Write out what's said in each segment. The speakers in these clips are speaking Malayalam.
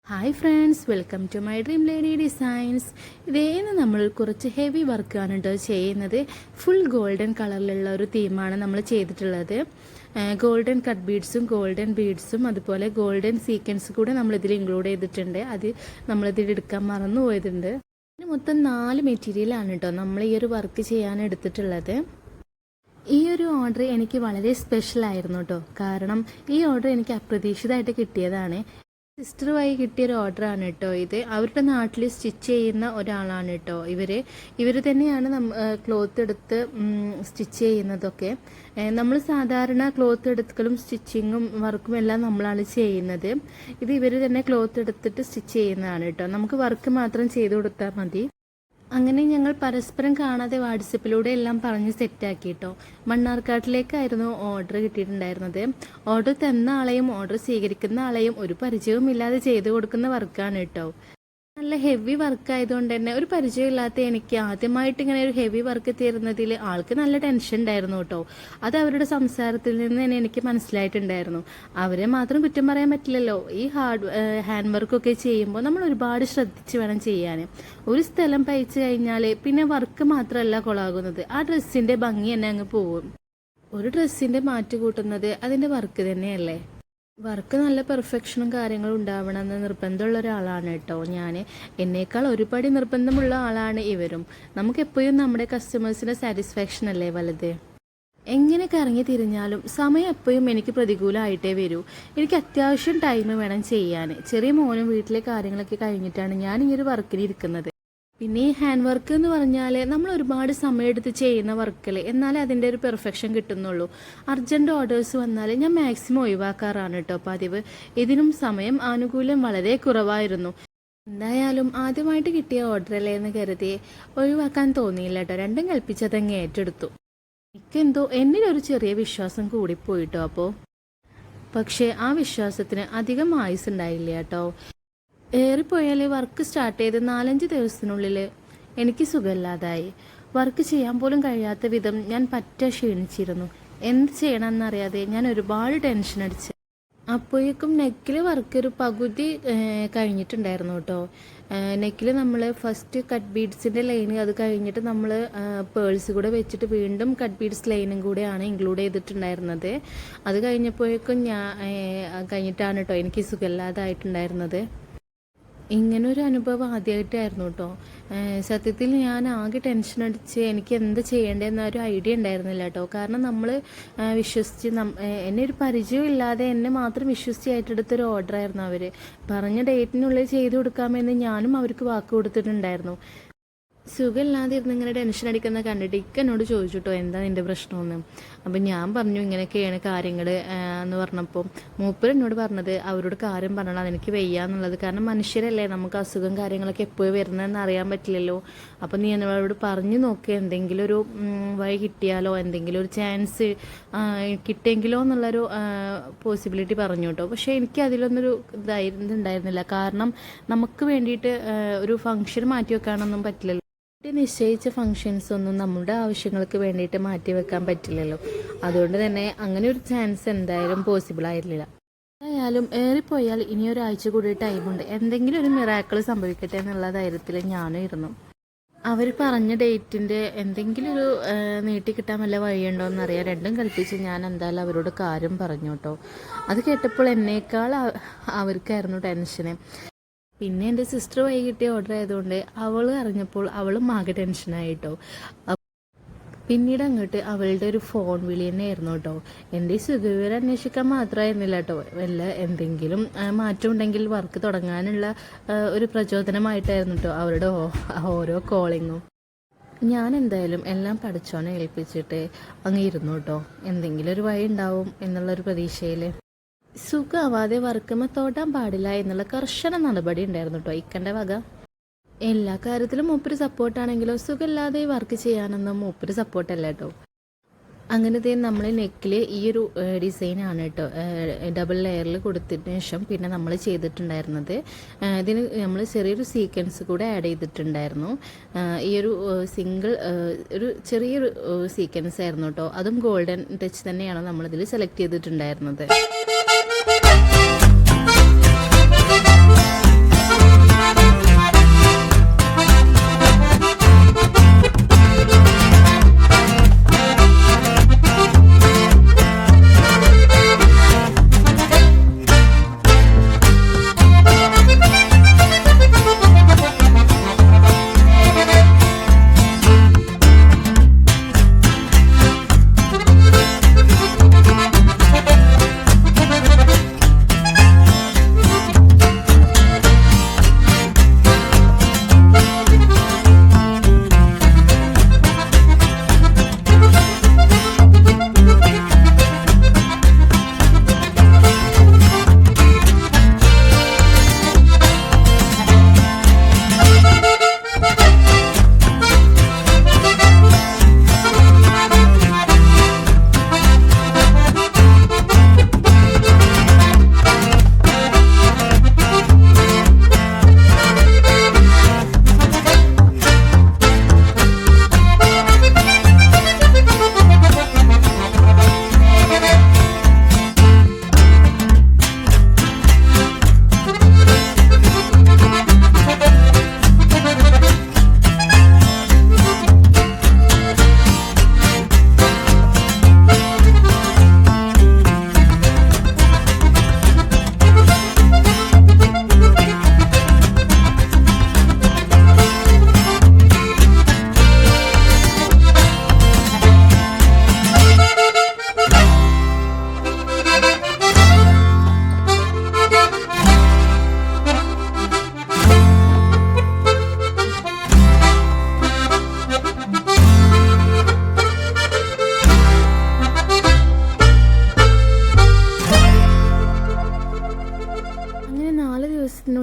Hi friends, welcome to my dream lady designs. ഇതേന്ന് നമ്മൾ കുറച്ച് ഹെവി വർക്കാണ് കേട്ടോ ചെയ്യുന്നത്. ഫുൾ ഗോൾഡൻ കളറിലുള്ള ഒരു തീമാണ് നമ്മൾ ചെയ്തിട്ടുള്ളത്. ഗോൾഡൻ കട്ട് ബീഡ്സും ഗോൾഡൻ ബീഡ്സും അതുപോലെ ഗോൾഡൻ സീക്വൻസ് കൂടെ നമ്മളിതിൽ ഇൻക്ലൂഡ് ചെയ്തിട്ടുണ്ട്. അത് നമ്മളിതിൽ എടുക്കാൻ മറന്നു പോയതുണ്ട്. ഇതിന് മൊത്തം 4 മെറ്റീരിയലാണ് കേട്ടോ നമ്മൾ ഈ ഒരു വർക്ക് ചെയ്യാൻ എടുത്തിട്ടുള്ളത്. ഈ ഒരു ഓർഡർ എനിക്ക് വളരെ സ്പെഷ്യൽ ആയിരുന്നു കേട്ടോ. കാരണം ഈ ഓർഡർ എനിക്ക് അപ്രതീക്ഷിതമായിട്ട് കിട്ടിയതാണ്. സിസ്റ്റർ വഴി കിട്ടിയൊരു ഓർഡറാണ് കേട്ടോ ഇത്. അവരുടെ നാട്ടിൽ സ്റ്റിച്ച് ചെയ്യുന്ന ഒരാളാണ് കേട്ടോ ഇവർ തന്നെയാണ് ക്ലോത്ത് എടുത്ത് സ്റ്റിച്ച് ചെയ്യുന്നതൊക്കെ. നമ്മൾ സാധാരണ ക്ലോത്ത് എടുക്കലും സ്റ്റിച്ചിങ്ങും വർക്കും എല്ലാം നമ്മളാണ് ചെയ്യുന്നത്. ഇത് ഇവർ തന്നെ ക്ലോത്ത് എടുത്തിട്ട് സ്റ്റിച്ച് ചെയ്യുന്നതാണ് കേട്ടോ. നമുക്ക് വർക്ക് മാത്രം ചെയ്ത് കൊടുത്താൽ മതി. അങ്ങനെ ഞങ്ങൾ പരസ്പരം കാണാതെ വാട്സപ്പിലൂടെ എല്ലാം പറഞ്ഞ് സെറ്റാക്കി കേട്ടോ. മണ്ണാർക്കാട്ടിലേക്കായിരുന്നു ഓർഡർ കിട്ടിയിട്ടുണ്ടായിരുന്നത്. ഓർഡർ തന്ന ആളെയും ഓർഡർ സ്വീകരിക്കുന്ന ആളെയും ഒരു പരിചയവുമില്ലാതെ ചെയ്തു കൊടുക്കുന്ന വർക്കാണ് കേട്ടോ. നല്ല ഹെവി വർക്ക് ആയതുകൊണ്ട് തന്നെ ഒരു പരിചയമില്ലാത്ത എനിക്ക് ആദ്യമായിട്ട് ഇങ്ങനെ ഒരു ഹെവി വർക്ക് തീരുന്നതിൽ ആൾക്ക് നല്ല ടെൻഷൻ ഉണ്ടായിരുന്നു കേട്ടോ. അത് അവരുടെ സംസാരത്തിൽ നിന്ന് തന്നെ എനിക്ക് മനസ്സിലായിട്ടുണ്ടായിരുന്നു. അവരെ മാത്രം കുറ്റം പറയാൻ പറ്റില്ലല്ലോ. ഈ ഹാൻഡ് വർക്കൊക്കെ ചെയ്യുമ്പോൾ നമ്മൾ ഒരുപാട് ശ്രദ്ധിച്ച് വേണം ചെയ്യാൻ. ഒരു സ്ഥലം പയച്ചു കഴിഞ്ഞാൽ പിന്നെ വർക്ക് മാത്രമല്ല കൊളാകുന്നത്, ആ ഡ്രസ്സിൻ്റെ ഭംഗി തന്നെ അങ്ങ് പോവും. ഒരു ഡ്രസ്സിൻ്റെ മാറ്റ് കൂട്ടുന്നത് അതിൻ്റെ വർക്ക് തന്നെയല്ലേ. വർക്ക് നല്ല പെർഫെക്ഷനും കാര്യങ്ങളും ഉണ്ടാവണമെന്ന് നിർബന്ധമുള്ള ഒരാളാണ് കേട്ടോ ഞാൻ. എന്നേക്കാൾ ഒരുപടി നിർബന്ധമുള്ള ആളാണ് ഇവരും. നമുക്കെപ്പോഴും നമ്മുടെ കസ്റ്റമേഴ്സിൻ്റെ സാറ്റിസ്ഫാക്ഷൻ അല്ലേ വലുത്. എങ്ങനെ കറങ്ങി തിരിഞ്ഞാലും സമയം എപ്പോഴും എനിക്ക് പ്രതികൂലമായിട്ടേ വരൂ. എനിക്ക് അത്യാവശ്യം ടൈം വേണം ചെയ്യാൻ. ചെറിയ മോനും വീട്ടിലെ കാര്യങ്ങളൊക്കെ കഴിഞ്ഞിട്ടാണ് ഞാൻ ഈ ഒരു വർക്കിന് ഇരിക്കുന്നത്. പിന്നെ ഈ ഹാൻഡ് വർക്ക് എന്ന് പറഞ്ഞാൽ നമ്മൾ ഒരുപാട് സമയമെടുത്ത് ചെയ്യുന്ന വർക്കിൽ എന്നാലേ അതിൻ്റെ ഒരു പെർഫെക്ഷൻ കിട്ടുന്നുള്ളൂ. അർജൻറ്റ് ഓർഡേഴ്സ് വന്നാൽ ഞാൻ മാക്സിമം ഒഴിവാക്കാറാണ് കേട്ടോ പതിവ്. ഇതിനും സമയം ആനുകൂല്യം വളരെ കുറവായിരുന്നു. എന്തായാലും ആദ്യമായിട്ട് കിട്ടിയ ഓർഡറല്ലേ എന്ന് കരുതി ഒഴിവാക്കാൻ തോന്നിയില്ല കേട്ടോ. രണ്ടും കൽപ്പിച്ചതങ്ങ് ഏറ്റെടുത്തു. എനിക്കെന്തോ എന്നിലൊരു ചെറിയ വിശ്വാസം കൂടിപ്പോയിട്ടോ. പക്ഷേ ആ വിശ്വാസത്തിന് അധികം ആയുസ് ഉണ്ടായില്ല കേട്ടോ. ഏറിപ്പോയാൽ വർക്ക് സ്റ്റാർട്ട് ചെയ്ത് 4-5 ദിവസത്തിനുള്ളിൽ എനിക്ക് സുഖമില്ലാതായി. വർക്ക് ചെയ്യാൻ പോലും കഴിയാത്ത വിധം ഞാൻ പറ്റ ക്ഷീണിച്ചിരുന്നു. എന്ത് ചെയ്യണമെന്നറിയാതെ ഞാൻ ഒരുപാട് ടെൻഷൻ അടിച്ചു. അപ്പോഴേക്കും നെക്കിൽ വർക്ക് ഒരു പകുതി കഴിഞ്ഞിട്ടുണ്ടായിരുന്നു കേട്ടോ. നെക്കിൽ നമ്മൾ ഫസ്റ്റ് കട്ട് ബീഡ്സിൻ്റെ ലൈന്, അത് കഴിഞ്ഞിട്ട് നമ്മൾ പേൾസ് കൂടെ വെച്ചിട്ട് വീണ്ടും കട്ട് ബീഡ്സ് ലൈനും കൂടെയാണ് ഇൻക്ലൂഡ് ചെയ്തിട്ടുണ്ടായിരുന്നത്. അത് കഴിഞ്ഞപ്പോഴേക്കും കഴിഞ്ഞിട്ടാണ് കേട്ടോ എനിക്ക് സുഖമില്ലാതായിട്ടുണ്ടായിരുന്നത്. ഇങ്ങനൊരു അനുഭവം ആദ്യമായിട്ടായിരുന്നു കേട്ടോ. സത്യത്തിൽ ഞാൻ ആകെ ടെൻഷൻ അടിച്ച് എനിക്ക് എന്ത് ചെയ്യേണ്ടതെന്നൊരു ഐഡിയ ഉണ്ടായിരുന്നില്ല കേട്ടോ. കാരണം നമ്മൾ വിശ്വസിച്ച് എന്നെ ഒരു പരിചയമില്ലാതെ എന്നെ മാത്രം വിശ്വസിച്ച് ഏറ്റെടുത്തൊരു ഓർഡറായിരുന്നു അവർ. പറഞ്ഞ ഡേറ്റിനുള്ളിൽ ചെയ്തു കൊടുക്കാമെന്ന് ഞാനും അവർക്ക് വാക്ക് കൊടുത്തിട്ടുണ്ടായിരുന്നു. സുഖമില്ലാതെ ഇരുന്ന് ഇങ്ങനെ ടെൻഷൻ അടിക്കുന്ന കണ്ടിട്ട് എന്നോട് ചോദിച്ചു കേട്ടോ, എന്താ നിൻ്റെ പ്രശ്നമെന്ന്. അപ്പം ഞാൻ പറഞ്ഞു ഇങ്ങനെയൊക്കെയാണ് കാര്യങ്ങൾ എന്ന് പറഞ്ഞപ്പോൾ മൂപ്പർ എന്നോട് പറഞ്ഞത് അവരോട് കാര്യം പറഞ്ഞാൽ എനിക്ക് വയ്യാന്നുള്ളത്. കാരണം മനുഷ്യരല്ലേ, നമുക്ക് അസുഖം കാര്യങ്ങളൊക്കെ എപ്പോഴും വരുന്നതെന്ന് അറിയാൻ പറ്റില്ലല്ലോ. അപ്പം നീ എന്നോട് പറഞ്ഞു നോക്കുക, എന്തെങ്കിലും ഒരു വഴി കിട്ടിയാലോ, എന്തെങ്കിലും ഒരു ചാൻസ് കിട്ടിയെങ്കിലോ എന്നുള്ളൊരു പോസിബിലിറ്റി പറഞ്ഞു കേട്ടോ. പക്ഷേ എനിക്ക് അതിലൊന്നൊരു ഇതുണ്ടായിരുന്നില്ല. കാരണം നമുക്ക് വേണ്ടിയിട്ട് ഒരു ഫംഗ്ഷൻ മാറ്റി വെക്കാനൊന്നും പറ്റില്ലല്ലോ. നിശ്ചയിച്ച ഫങ്ഷൻസ് ഒന്നും നമ്മുടെ ആവശ്യങ്ങൾക്ക് വേണ്ടിയിട്ട് മാറ്റി വെക്കാൻ പറ്റില്ലല്ലോ. അതുകൊണ്ട് തന്നെ അങ്ങനെ ഒരു ചാൻസ് എന്തായാലും പോസിബിൾ ആയിരുന്നില്ല. എന്തായാലും ഏറിപ്പോയാൽ ഇനി ഒരാഴ്ച കൂടി ടൈമുണ്ട്, എന്തെങ്കിലും ഒരു മിറാക്കിൾ സംഭവിക്കട്ടെ എന്നുള്ള ധൈര്യത്തിൽ ഞാനും ഇരുന്നു. അവർ പറഞ്ഞ ഡേറ്റിൻ്റെ എന്തെങ്കിലും ഒരു നീട്ടിക്കിട്ടാൻ വല്ല വഴിയുണ്ടോ എന്നറിയാൻ രണ്ടും കൽപ്പിച്ച് ഞാൻ എന്തായാലും അവരോട് കാര്യം പറഞ്ഞു കേട്ടോ. അത് കേട്ടപ്പോൾ എന്നേക്കാൾ അവർക്കായിരുന്നു ടെൻഷന്. പിന്നെ എൻ്റെ സിസ്റ്റർ വൈകി കിട്ടിയ ഓർഡർ ആയതുകൊണ്ട് അവൾ അറിഞ്ഞപ്പോൾ അവളും ആകെ ടെൻഷനായിട്ടോ. പിന്നീട് അങ്ങോട്ട് അവളുടെ ഒരു ഫോൺ വിളി തന്നെയായിരുന്നു കേട്ടോ. എൻ്റെ സുഖവിവരം അന്വേഷിക്കാൻ മാത്രമായിരുന്നില്ല കേട്ടോ, വല്ല എന്തെങ്കിലും മാറ്റം ഉണ്ടെങ്കിൽ വർക്ക് തുടങ്ങാനുള്ള ഒരു പ്രചോദനമായിട്ടായിരുന്നു കേട്ടോ അവരുടെ ഓരോ കോളിങ്ങും. ഞാൻ എന്തായാലും എല്ലാം പഠിച്ചോനെ ഏൽപ്പിച്ചിട്ട് അങ്ങ് ഇരുന്നു കേട്ടോ. എന്തെങ്കിലും ഒരു വഴി ഉണ്ടാവും എന്നുള്ളൊരു പ്രതീക്ഷയിൽ. സുഖമാവാതെ വർക്കുമ്പോൾ തോട്ടാൻ പാടില്ല എന്നുള്ള കർശന നടപടി ഉണ്ടായിരുന്നു കേട്ടോ ഇക്കൻ്റെ വക. എല്ലാ കാര്യത്തിലും മൂപ്പര് സപ്പോർട്ടാണെങ്കിലോ സുഖമില്ലാതെ വർക്ക് ചെയ്യാനൊന്നും മൂപ്പര് സപ്പോർട്ടല്ല കേട്ടോ. അങ്ങനത്തെ നമ്മൾ നെക്കിൽ ഈ ഒരു ഡിസൈനാണ് കേട്ടോ ഡബിൾ ലെയറിൽ കൊടുത്തതിന് ശേഷം പിന്നെ നമ്മൾ ചെയ്തിട്ടുണ്ടായിരുന്നത്. ഇതിന് നമ്മൾ ചെറിയൊരു സീക്വൻസ് കൂടെ ആഡ് ചെയ്തിട്ടുണ്ടായിരുന്നു. ഈ ഒരു സിംഗിൾ ഒരു ചെറിയൊരു സീക്വൻസ് ആയിരുന്നു കേട്ടോ. അതും ഗോൾഡൻ ടച്ച് തന്നെയാണ് നമ്മളിതിൽ സെലക്ട് ചെയ്തിട്ടുണ്ടായിരുന്നത്.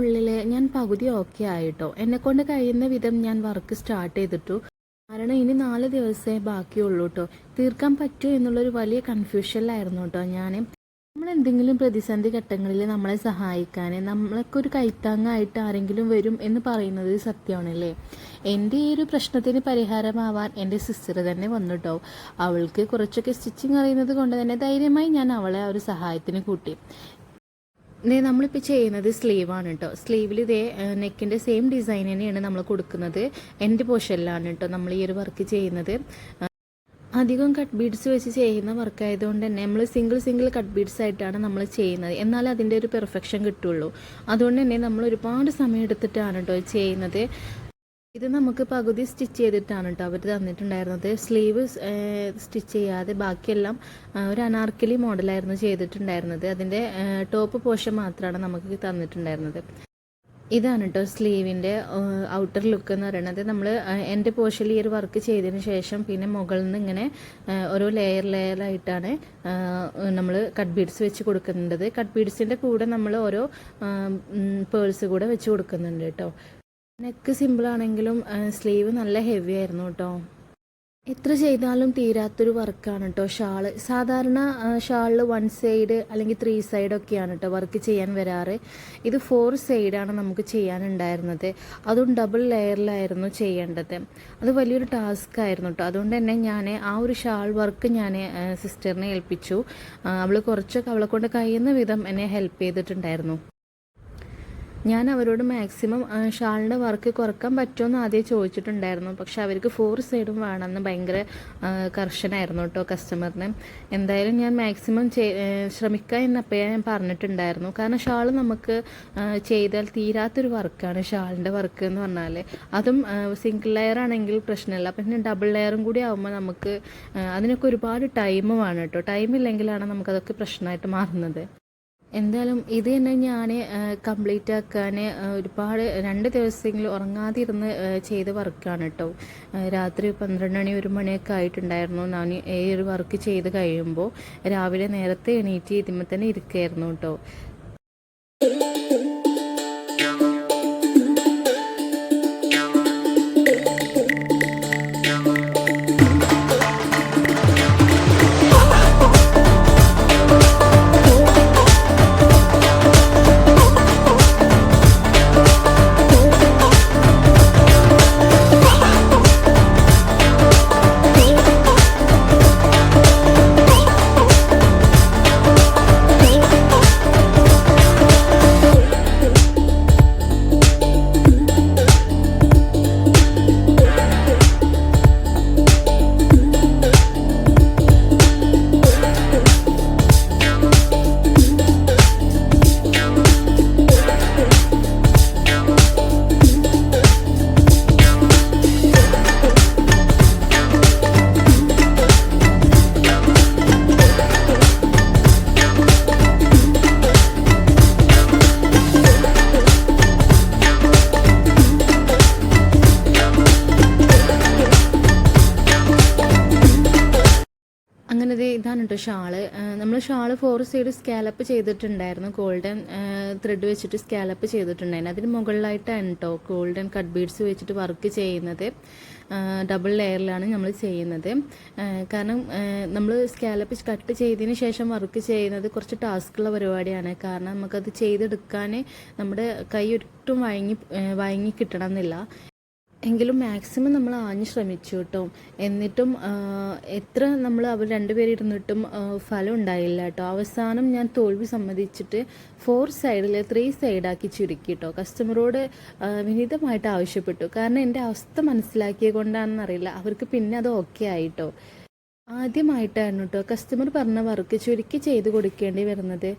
ഉള്ളിൽ ഞാൻ പകുതി ഓക്കെ ആയിട്ടോ. എന്നെക്കൊണ്ട് കഴിയുന്ന വിധം ഞാൻ വർക്ക് സ്റ്റാർട്ട് ചെയ്തിട്ടു. കാരണം ഇനി 4 ദിവസമേ ബാക്കിയുള്ളൂ കേട്ടോ. തീർക്കാൻ പറ്റുമോ എന്നുള്ളൊരു വലിയ കൺഫ്യൂഷനിലായിരുന്നു കേട്ടോ ഞാൻ. നമ്മളെന്തെങ്കിലും പ്രതിസന്ധി ഘട്ടങ്ങളിൽ നമ്മളെ സഹായിക്കാൻ നമ്മളൊക്കെ കൈത്താങ്ങായിട്ട് ആരെങ്കിലും വരും എന്ന് പറയുന്നത് സത്യമാണല്ലേ. എൻ്റെ ഈ ഒരു പ്രശ്നത്തിന് പരിഹാരമാവാൻ എൻ്റെ സിസ്റ്റർ തന്നെ വന്നിട്ടോ. അവൾക്ക് കുറച്ചൊക്കെ സ്റ്റിച്ചിങ് അറിയുന്നത് കൊണ്ട് തന്നെ ധൈര്യമായി ഞാൻ അവളെ ആ ഒരു സഹായത്തിന് കൂട്ടി. നമ്മളിപ്പോൾ ചെയ്യുന്നത് സ്ലീവാണ് കേട്ടോ. സ്ലീവിൽ ഇതേ നെക്കിൻ്റെ സെയിം ഡിസൈൻ തന്നെയാണ് നമ്മൾ കൊടുക്കുന്നത്. എൻ്റെ പോർഷനിലാണ് കേട്ടോ നമ്മൾ ഈ ഒരു വർക്ക് ചെയ്യുന്നത്. അധികം കട്ട് ബീഡ്സ് വെച്ച് ചെയ്യുന്ന വർക്കായതുകൊണ്ട് തന്നെ നമ്മൾ സിംഗിൾ കട്ട് ബീഡ്സ് ആയിട്ടാണ് നമ്മൾ ചെയ്യുന്നത്. എന്നാൽ അതിൻ്റെ ഒരു പെർഫെക്ഷൻ കിട്ടുള്ളൂ. അതുകൊണ്ട് തന്നെ നമ്മൾ ഒരുപാട് സമയം എടുത്തിട്ടാണ് കേട്ടോ ചെയ്യുന്നത്. ഇത് നമുക്ക് പകുതി സ്റ്റിച്ച് ചെയ്തിട്ടാണ് കേട്ടോ അവർ തന്നിട്ടുണ്ടായിരുന്നത്. സ്ലീവ് സ്റ്റിച്ച് ചെയ്യാതെ ബാക്കിയെല്ലാം ഒരു അനാർക്കലി മോഡലായിരുന്നു ചെയ്തിട്ടുണ്ടായിരുന്നത്. അതിൻ്റെ ടോപ്പ് പോർഷൻ മാത്രമാണ് നമുക്ക് തന്നിട്ടുണ്ടായിരുന്നത്. ഇതാണ് കേട്ടോ സ്ലീവിൻ്റെ ഔട്ടർ ലുക്ക് എന്ന് പറയുന്നത്. നമ്മൾ എൻ്റെ പോർഷനിൽ ഈ ഒരു വർക്ക് ചെയ്തതിന് ശേഷം പിന്നെ മുകളിൽ നിന്ന് ഇങ്ങനെ ഓരോ ലെയറായിട്ടാണ് നമ്മൾ കട്ട് ബീഡ്സ് വെച്ച് കൊടുക്കുന്നുണ്ട്. കട്ട് ബീഡ്സിൻ്റെ കൂടെ നമ്മൾ ഓരോ പേൾസ് കൂടെ വെച്ച് കൊടുക്കുന്നുണ്ട് കേട്ടോ. നെക്ക് സിമ്പിളാണെങ്കിലും സ്ലീവ് നല്ല ഹെവി ആയിരുന്നു കേട്ടോ. എത്ര ചെയ്താലും തീരാത്തൊരു വർക്കാണ് കേട്ടോ ഷാള്. സാധാരണ ഷാളിൽ 1 സൈഡ് അല്ലെങ്കിൽ 3 സൈഡൊക്കെയാണ് കേട്ടോ വർക്ക് ചെയ്യാൻ വരാറ്. ഇത് 4 സൈഡാണ് നമുക്ക് ചെയ്യാനുണ്ടായിരുന്നത്. അതും ഡബിൾ ലെയറിലായിരുന്നു ചെയ്യേണ്ടത്. അത് വലിയൊരു ടാസ്ക് ആയിരുന്നു കേട്ടോ. അതുകൊണ്ട് തന്നെ ഞാൻ ആ ഒരു ഷാൾ വർക്ക് ഞാൻ സിസ്റ്ററിനെ ഏൽപ്പിച്ചു. അവൾ കുറച്ചൊക്കെ അവളെ കൊണ്ട് കഴിയുന്ന വിധം എന്നെ ഹെൽപ്പ് ചെയ്തിട്ടുണ്ടായിരുന്നു. ഞാൻ അവരോട് മാക്സിമം ഷാളിൻ്റെ വർക്ക് കുറക്കാൻ പറ്റുമെന്ന് ആദ്യം ചോദിച്ചിട്ടുണ്ടായിരുന്നു. പക്ഷെ അവർക്ക് 4 സൈഡും വേണമെന്ന് ഭയങ്കര കർശനമായിരുന്നു കേട്ടോ കസ്റ്റമറിന്. എന്തായാലും ഞാൻ മാക്സിമം ശ്രമിക്കുക എന്നപ്പോൾ ഞാൻ പറഞ്ഞിട്ടുണ്ടായിരുന്നു. കാരണം ഷാൾ നമുക്ക് ചെയ്താൽ തീരാത്തൊരു വർക്കാണ് ഷാളിൻ്റെ വർക്ക് എന്ന് പറഞ്ഞാൽ. അതും സിംഗിൾ ലെയർ ആണെങ്കിൽ പ്രശ്നമില്ല. പിന്നെ ഡബിൾ ലെയറും കൂടി ആകുമ്പോൾ നമുക്ക് അതിനൊക്കെ ഒരുപാട് ടൈം വേണം കേട്ടോ. ടൈമില്ലെങ്കിലാണ് നമുക്കതൊക്കെ പ്രശ്നമായിട്ട് മാറുന്നത്. എന്തായാലും ഇത് തന്നെ ഞാൻ കംപ്ലീറ്റ് ആക്കാൻ ഒരുപാട് 2 ദിവസമെങ്കിലും ഉറങ്ങാതെ ഇരുന്ന് ചെയ്ത വർക്കാണ് കേട്ടോ. രാത്രി 12 മണി 1 മണിയൊക്കെ ആയിട്ടുണ്ടായിരുന്നു ഞാൻ ഈ ഒരു വർക്ക് ചെയ്ത് കഴിയുമ്പോൾ. രാവിലെ നേരത്തെ എണീറ്റ് ഇതിന്മേൽ തന്നെ ഇരിക്കുകയായിരുന്നു കേട്ടോ. അങ്ങനെ ഇതാണ് കേട്ടോ ഷാള്. നമ്മൾ ഷാള് 4 സൈഡ് സ്കാലപ്പ് ചെയ്തിട്ടുണ്ടായിരുന്നു. ഗോൾഡൻ ത്രെഡ് വെച്ചിട്ട് സ്കാലപ്പ് ചെയ്തിട്ടുണ്ടായിരുന്നു. അതിന് മുകളിലായിട്ടാണ് കേട്ടോ ഗോൾഡൻ കട്ട് ബീഡ്സ് വെച്ചിട്ട് വർക്ക് ചെയ്യുന്നത്. ഡബിൾ ലെയറിലാണ് നമ്മൾ ചെയ്യുന്നത്. കാരണം നമ്മൾ സ്കാലപ്പ് കട്ട് ചെയ്തതിന് ശേഷം വർക്ക് ചെയ്യുന്നത് കുറച്ച് ടാസ്ക്കുള്ള പരിപാടിയാണ്. കാരണം നമുക്കത് ചെയ്തെടുക്കാൻ നമ്മുടെ കൈ ഒട്ടും വഴങ്ങി കിട്ടണം എന്നില്ല. എങ്കിലും മാക്സിമം നമ്മൾ ആഞ്ഞ് ശ്രമിച്ചു കേട്ടോ. എന്നിട്ടും എത്ര നമ്മൾ അവർ 2 പേര് ഇരുന്നിട്ടും ഫലം ഉണ്ടായില്ല കേട്ടോ. അവസാനം ഞാൻ തോൽവി സമ്മതിച്ചിട്ട് 4 സൈഡിൽ 3 സൈഡാക്കി ചുരുക്കി കേട്ടോ. കസ്റ്റമറോട് വിനീതമായിട്ട് ആവശ്യപ്പെട്ടു. കാരണം എൻ്റെ അവസ്ഥ മനസ്സിലാക്കിയത് കൊണ്ടാണെന്നറിയില്ല, അവർക്ക് പിന്നെ അത് ഓക്കെ ആയിട്ടോ. ആദ്യമായിട്ടാണ് കേട്ടോ കസ്റ്റമർ പറഞ്ഞ വർക്ക് ചുരുക്കി ചെയ്ത് കൊടുക്കേണ്ടി വരുന്നത്.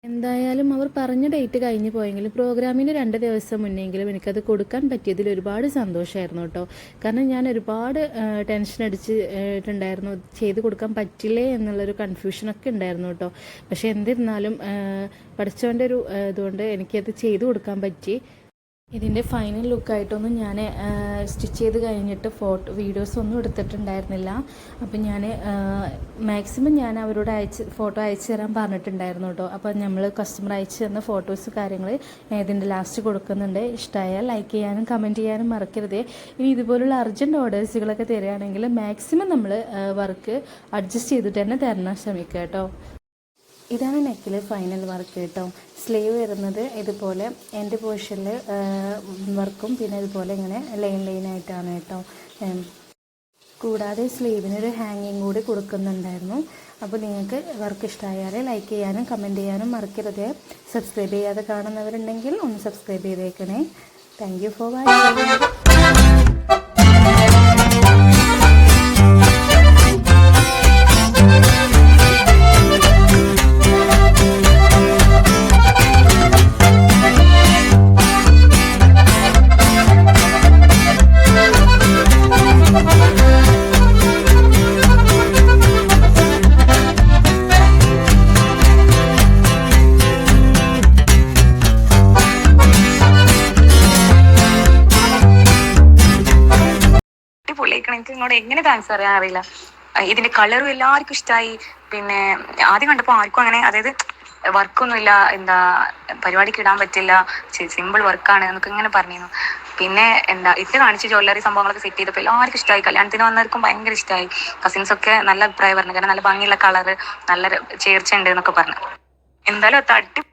എന്തായാലും അവർ പറഞ്ഞ ഡേറ്റ് കഴിഞ്ഞ് പോയെങ്കിലും പ്രോഗ്രാമിന് 2 ദിവസം മുന്നെങ്കിലും എനിക്കത് കൊടുക്കാൻ പറ്റിയതിൽ ഒരുപാട് സന്തോഷമായിരുന്നു കേട്ടോ. കാരണം ഞാൻ ഒരുപാട് ടെൻഷൻ അടിച്ചിട്ടുണ്ടായിരുന്നു, ചെയ്ത് കൊടുക്കാൻ പറ്റില്ലേ എന്നുള്ളൊരു കൺഫ്യൂഷനൊക്കെ ഉണ്ടായിരുന്നു കേട്ടോ. പക്ഷേ എന്നിരുന്നാലും പഠിച്ചവൻ്റെ ഒരു ഇതുകൊണ്ട് എനിക്കത് ചെയ്ത് കൊടുക്കാൻ പറ്റി. ഇതിൻ്റെ ഫൈനൽ ലുക്കായിട്ടൊന്നും ഞാൻ സ്റ്റിച്ച് ചെയ്ത് കഴിഞ്ഞിട്ട് വീഡിയോസ് ഒന്നും എടുത്തിട്ടുണ്ടായിരുന്നില്ല. അപ്പം ഞാൻ മാക്സിമം ഞാൻ അവരോട് ഫോട്ടോ അയച്ചു തരാൻ പറഞ്ഞിട്ടുണ്ടായിരുന്നു കേട്ടോ. അപ്പോൾ നമ്മൾ കസ്റ്റമർ അയച്ചു തന്ന ഫോട്ടോസ് കാര്യങ്ങൾ ഇതിൻ്റെ ലാസ്റ്റ് കൊടുക്കുന്നുണ്ട്. ഇഷ്ടമായാൽ ലൈക്ക് ചെയ്യാനും കമൻറ്റ് ചെയ്യാനും മറക്കരുത്. ഇനി ഇതുപോലുള്ള അർജൻറ്റ് ഓർഡേഴ്സുകളൊക്കെ തരികയാണെങ്കിൽ മാക്സിമം നമ്മൾ വർക്ക് അഡ്ജസ്റ്റ് ചെയ്തിട്ട് തന്നെ തരാൻ ശ്രമിക്കുക കേട്ടോ. ഇതാണ് നെക്കിൽ ഫൈനൽ വർക്ക് കേട്ടോ. സ്ലീവ് വരുന്നത് ഇതുപോലെ എൻ്റെ പോർഷനിൽ വർക്കും പിന്നെ ഇതുപോലെ ഇങ്ങനെ ലൈനായിട്ടാണ് കേട്ടോ. കൂടാതെ സ്ലീവിനൊരു ഹാങ്ങിങ് കൂടി കൊടുക്കുന്നുണ്ടായിരുന്നു. അപ്പോൾ നിങ്ങൾക്ക് വർക്ക് ഇഷ്ടമായാൽ ലൈക്ക് ചെയ്യാനും കമൻറ്റ് ചെയ്യാനും മറക്കരുത്. സബ്സ്ക്രൈബ് ചെയ്യാതെ കാണുന്നവരുണ്ടെങ്കിൽ ഒന്ന് സബ്സ്ക്രൈബ് ചെയ്തേക്കണേ. Thank you for watching. എനിക്ക് ഇങ്ങോട്ട് എങ്ങനെ താങ്ക്സ് അറിയാൻ അറിയില്ല. ഇതിന്റെ കളറും എല്ലാവർക്കും ഇഷ്ടമായി. പിന്നെ ആദ്യം കണ്ടപ്പോൾ ആർക്കും അങ്ങനെ, അതായത് വർക്കൊന്നുമില്ല, പരിപാടിക്ക് ഇടാൻ പറ്റില്ല, സിമ്പിൾ വർക്കാണ് എന്നൊക്കെ ഇങ്ങനെ പറഞ്ഞിരുന്നു. പിന്നെ ഇട്ട് കാണിച്ച് ജ്വല്ലറി സംഭവങ്ങളൊക്കെ സെറ്റ് ചെയ്തപ്പോൾ എല്ലാവർക്കും ഇഷ്ടമായി. കല്യാണത്തിന് വന്നവർക്കും ഭയങ്കര ഇഷ്ടമായി. കസിൻസൊക്കെ നല്ല അഭിപ്രായം പറഞ്ഞു. കാരണം നല്ല ഭംഗിയുള്ള കളറ്, നല്ല ചേർച്ച ഉണ്ട് എന്നൊക്കെ പറഞ്ഞു. എന്തായാലും തട്ടി